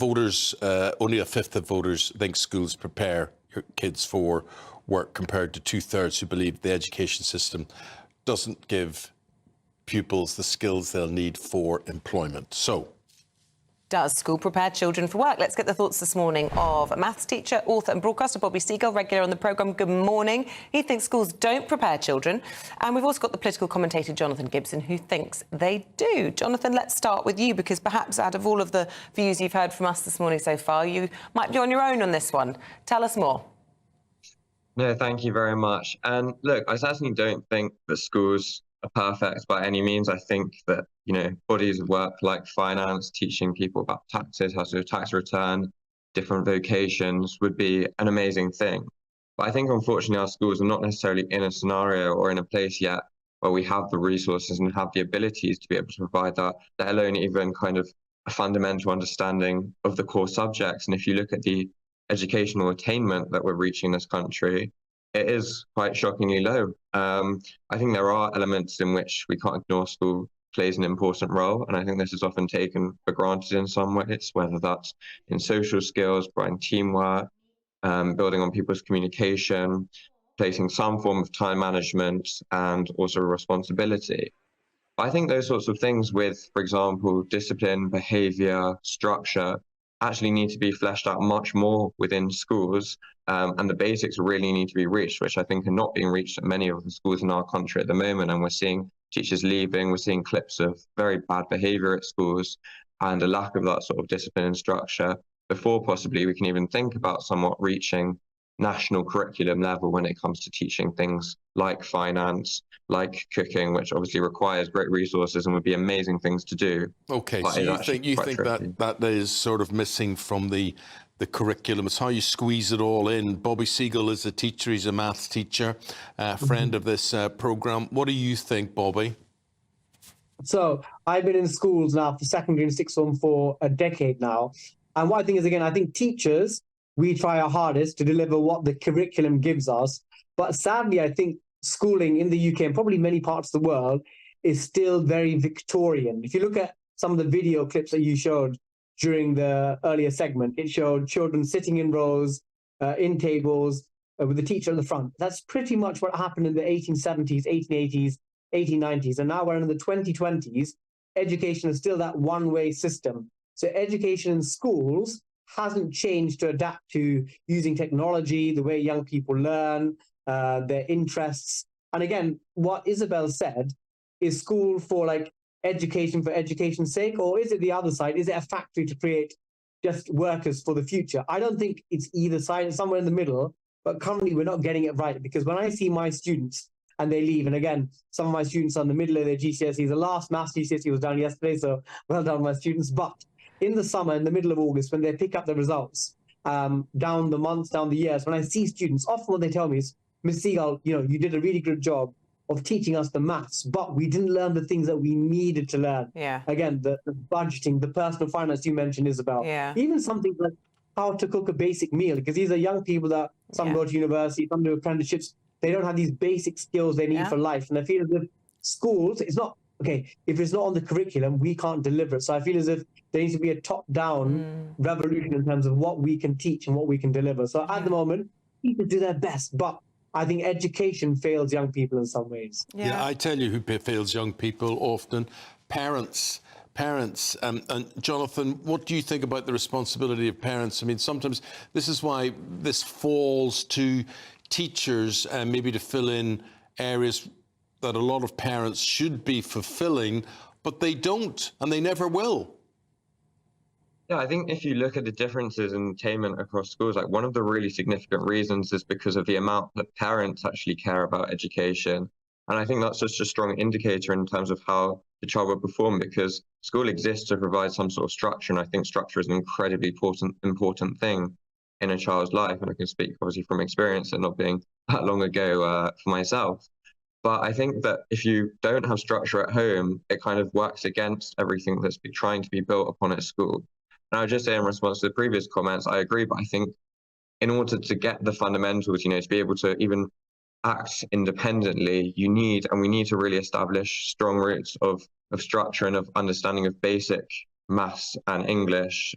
voters, only a fifth of voters think schools prepare your kids for work, compared to 2/3 who believe the education system doesn't give pupils the skills they'll need for employment. So, does school prepare children for work? Let's get the thoughts this morning of maths teacher, author and broadcaster Bobby Seagull, regular on the programme. Good morning. He thinks schools don't prepare children. And we've also got the political commentator Jonathan Gibson, who thinks they do. Jonathan, let's start with you, because perhaps out of all of the views you've heard from us this morning so far, you might be on your own on this one. Tell us more. No, thank you very much. And look, I certainly don't think that schools are perfect by any means. I think that, bodies of work like finance, teaching people about taxes, how to do a tax return, different vocations would be an amazing thing. But I think, unfortunately, our schools are not necessarily in a scenario or in a place yet where we have the resources and have the abilities to be able to provide that, let alone even kind of a fundamental understanding of the core subjects. And if you look at the educational attainment that we're reaching in this country, it is quite shockingly low. I think there are elements in which we can't ignore school plays an important role, and I think this is often taken for granted in some ways, whether that's in social skills, providing teamwork, building on people's communication, placing some form of time management and also responsibility. I think those sorts of things with, for example, discipline, behavior, structure, actually need to be fleshed out much more within schools, and the basics really need to be reached, which I think are not being reached at many of the schools in our country at the moment. And we're seeing teachers leaving, we're seeing clips of very bad behavior at schools and a lack of that sort of discipline and structure before possibly we can even think about somewhat reaching national curriculum level when it comes to teaching things like finance, like cooking, which obviously requires great resources and would be amazing things to do. Okay, so you think that is sort of missing from the curriculum. It's how you squeeze it all in. Bobby Seagull is a teacher, he's a maths teacher, friend of this programme. What do you think, Bobby? So I've been in schools now for secondary and sixth form for a decade now. And what I think is, again, I think teachers, we try our hardest to deliver what the curriculum gives us. But sadly, I think schooling in the UK and probably many parts of the world is still very Victorian. If you look at some of the video clips that you showed during the earlier segment, it showed children sitting in rows, in tables, with the teacher in the front. That's pretty much what happened in the 1870s, 1880s, 1890s. And now we're in the 2020s. Education is still that one-way system. So education in schools hasn't changed to adapt to using technology, the way young people learn, their interests. And again, what Isabel said, is school for education for education's sake, or is it the other side? Is it a factory to create just workers for the future? I don't think it's either side, it's somewhere in the middle, but currently we're not getting it right, because when I see my students and they leave, and again, some of my students are in the middle of their GCSEs, the last maths GCSE was done yesterday, so well done my students, but in the summer, in the middle of August, when they pick up the results, down the months, down the years, when I see students, often what they tell me is, Ms. Seagull, you did a really good job of teaching us the maths, but we didn't learn the things that we needed to learn. Yeah. Again, the budgeting, the personal finance you mentioned, Isabel. Yeah. Even something like how to cook a basic meal, because these are young people that some go to university, some do apprenticeships. They don't have these basic skills they need for life. And I feel as if schools, it's not, okay, if it's not on the curriculum, we can't deliver it. So I feel as if there needs to be a top-down revolution in terms of what we can teach and what we can deliver. So at the moment, people do their best, but I think education fails young people in some ways. Yeah, I tell you who fails young people often, parents. And Jonathan, what do you think about the responsibility of parents? I mean, sometimes this is why this falls to teachers and maybe to fill in areas that a lot of parents should be fulfilling, but they don't, and they never will. Yeah, I think if you look at the differences in attainment across schools, one of the really significant reasons is because of the amount that parents actually care about education. And I think that's just a strong indicator in terms of how the child will perform, because school exists to provide some sort of structure. And I think structure is an incredibly important thing in a child's life. And I can speak obviously from experience and not being that long ago for myself. But I think that if you don't have structure at home, it kind of works against everything that's trying to be built upon at school. And I would just say in response to the previous comments, I agree, but I think in order to get the fundamentals, to be able to even act independently, we need to really establish strong roots of structure and of understanding of basic maths and English,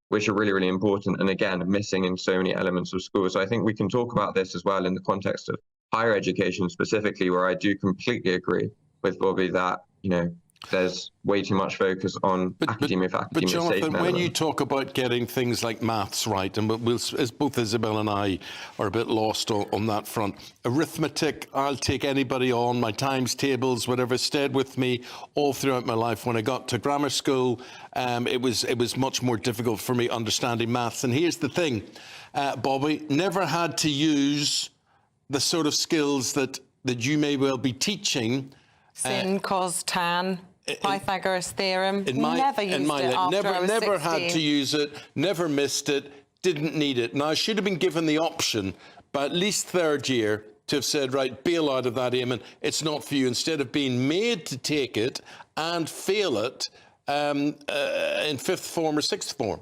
which are really, really important. And again, missing in so many elements of school. So I think we can talk about this as well in the context of higher education specifically, where I do completely agree with Bobby that, you know, there's way too much focus on academia for academia's sake. But Jonathan, when you talk about getting things like maths right, and as both Isabel and I are a bit lost on that front, arithmetic, I'll take anybody on, my times tables, whatever, stayed with me all throughout my life. When I got to grammar school, it was much more difficult for me understanding maths. And here's the thing, Bobby, never had to use the sort of skills that you may well be teaching. Sin, cos, tan. Pythagoras theorem. Never used it after I was never 16. had to use it, never missed it, didn't need it. Now, I should have been given the option by at least third year to have said, right, bail out of that, Eamon, it's not for you, instead of being made to take it and fail it in fifth form or sixth form.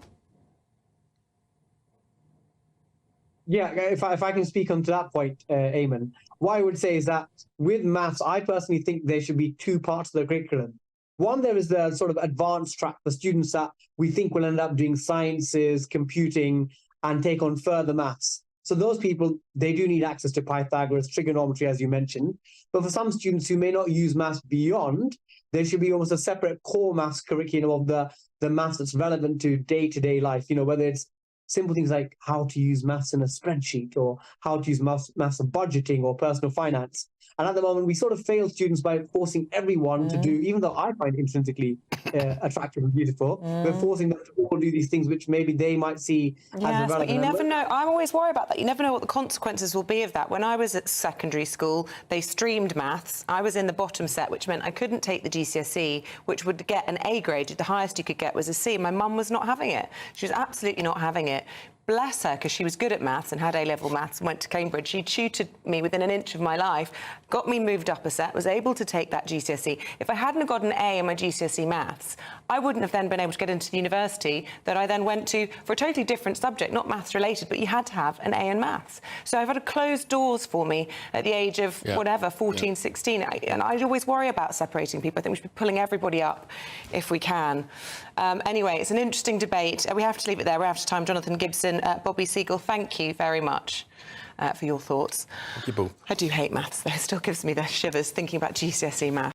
Yeah, if I can speak onto that point, Eamon, what I would say is that with maths, I personally think there should be two parts of the curriculum. One, there is the sort of advanced track for students that we think will end up doing sciences, computing, and take on further maths. So those people, they do need access to Pythagoras, trigonometry, as you mentioned. But for some students who may not use maths beyond, there should be almost a separate core maths curriculum of the maths that's relevant to day-to-day life, you know, whether it's simple things like how to use maths in a spreadsheet or how to use maths of budgeting or personal finance. And at the moment, we sort of fail students by forcing everyone to do, even though I find it intrinsically attractive and beautiful, we're forcing them to all do these things which maybe they might see as irrelevant. But you never know. I'm always worried about that. You never know what the consequences will be of that. When I was at secondary school, they streamed maths. I was in the bottom set, which meant I couldn't take the GCSE, which would get an A grade. The highest you could get was a C. My mum was not having it. She was absolutely not having it. Bless her, because she was good at maths and had A-level maths and went to Cambridge. She tutored me within an inch of my life, got me moved up a set, was able to take that GCSE. If I hadn't got an A in my GCSE maths, I wouldn't have then been able to get into the university that I then went to for a totally different subject, not maths related, but you had to have an A in maths. So I've had to close doors for me at the age of whatever, 14, 16. And I always worry about separating people. I think we should be pulling everybody up if we can. Anyway, it's an interesting debate. We have to leave it there. We're out of time. Jonathan Gibson, Bobby Seagull, thank you very much for your thoughts. Thank you both. I do hate maths, though. It still gives me the shivers thinking about GCSE maths.